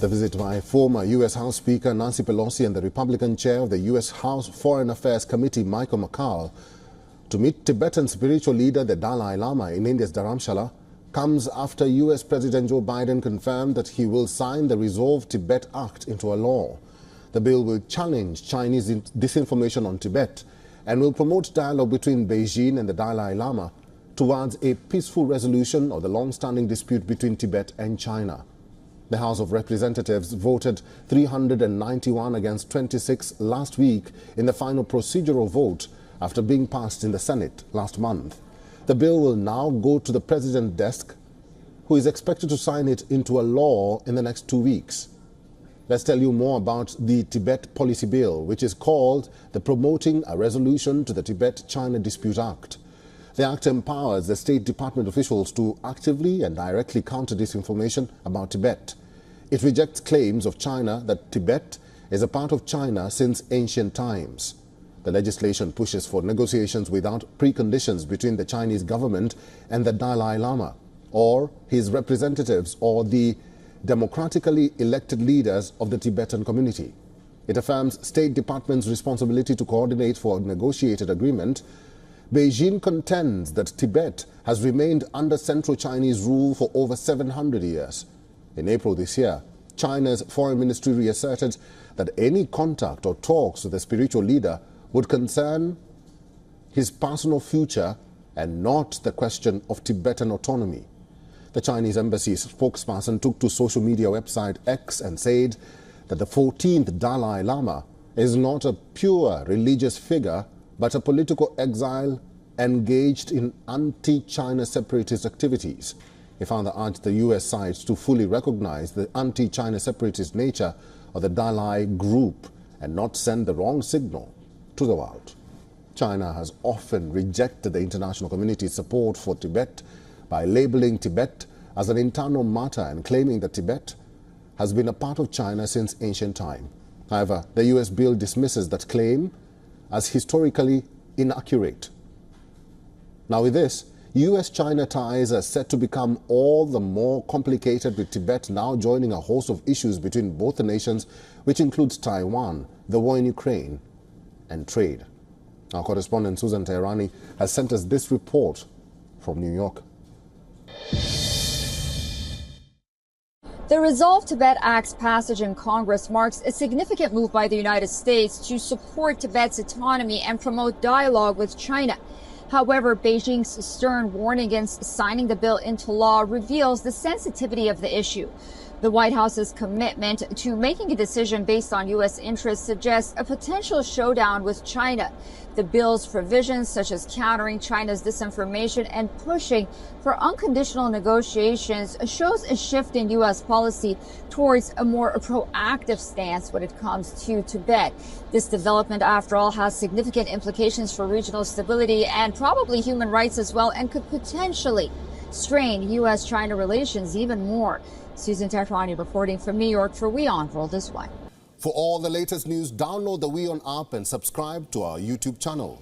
The visit by former U.S. House Speaker Nancy Pelosi and the Republican chair of the U.S. House Foreign Affairs Committee, Michael McCall, to meet Tibetan spiritual leader the Dalai Lama in India's Dharamshala comes after U.S. President Joe Biden confirmed that he will sign the Resolve Tibet Act into a law. The bill will challenge Chinese disinformation on Tibet and will promote dialogue between Beijing and the Dalai Lama towards a peaceful resolution of the long-standing dispute between Tibet and China. The House of Representatives voted 391 against 26 last week in the final procedural vote after being passed in the Senate last month. The bill will now go to the President's desk, who is expected to sign it into a law in the next 2 weeks. Let's tell you more about the Tibet Policy Bill, which is called the Promoting a Resolution to the Tibet-China Dispute Act. The Act empowers the State Department officials to actively and directly counter disinformation about Tibet. It rejects claims of China that Tibet is a part of China since ancient times. The legislation pushes for negotiations without preconditions between the Chinese government and the Dalai Lama, or his representatives, or the democratically elected leaders of the Tibetan community. It affirms State Department's responsibility to coordinate for a negotiated agreement. Beijing contends that Tibet has remained under Central Chinese rule for over 700 years. In April this year, China's foreign ministry reasserted that any contact or talks with the spiritual leader would concern his personal future and not the question of Tibetan autonomy. The Chinese embassy's spokesperson took to social media website X and said that the 14th Dalai Lama is not a pure religious figure but a political exile engaged in anti-China separatist activities. He further urged the U.S. side to fully recognize the anti-China separatist nature of the Dalai group and not send the wrong signal to the world. China has often rejected the international community's support for Tibet by labeling Tibet as an internal matter and claiming that Tibet has been a part of China since ancient time. However, the U.S. bill dismisses that claim as historically inaccurate. Now with this, U.S.-China ties are set to become all the more complicated, with Tibet now joining a host of issues between both the nations, which includes Taiwan, the war in Ukraine, and trade. Our correspondent Susan Teherani has sent us this report from New York. The Resolve Tibet Act's passage in Congress marks a significant move by the United States to support Tibet's autonomy and promote dialogue with China. However, Beijing's stern warning against signing the bill into law reveals the sensitivity of the issue. The White House's commitment to making a decision based on U.S. interests suggests a potential showdown with China. The bill's provisions, such as countering China's disinformation and pushing for unconditional negotiations, shows a shift in U.S. policy towards a more proactive stance when it comes to Tibet. This development, after all, has significant implications for regional stability and probably human rights as well, and could potentially strain U.S.-China relations even more. Susan Teherani reporting from New York for WION World is One. For all the latest news, download the WION app and subscribe to our YouTube channel.